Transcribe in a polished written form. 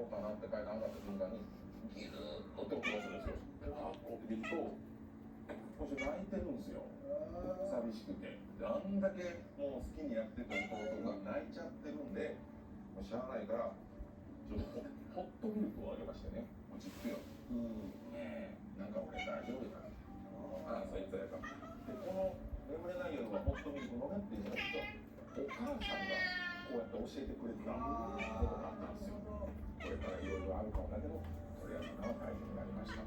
うかなって階段上がった瞬間にギューッと音をするんですよ。でこう見るとこの人泣いてるんですよ。寂しくて。あんだけもう好きにやってた弟が泣いちゃってるんで、もうしゃあないからちょっとホットミルクをあげましてね、落ち着くよ。なんか俺大丈夫かな。ああ、そいつやから。で、この眠れない夜はホットミルク飲めって言うんじゃないけど、お母さんがこうやって教えてくれたことがあったんですよ。これからいろいろあるかもだけど、とりあえず今は大変になりました。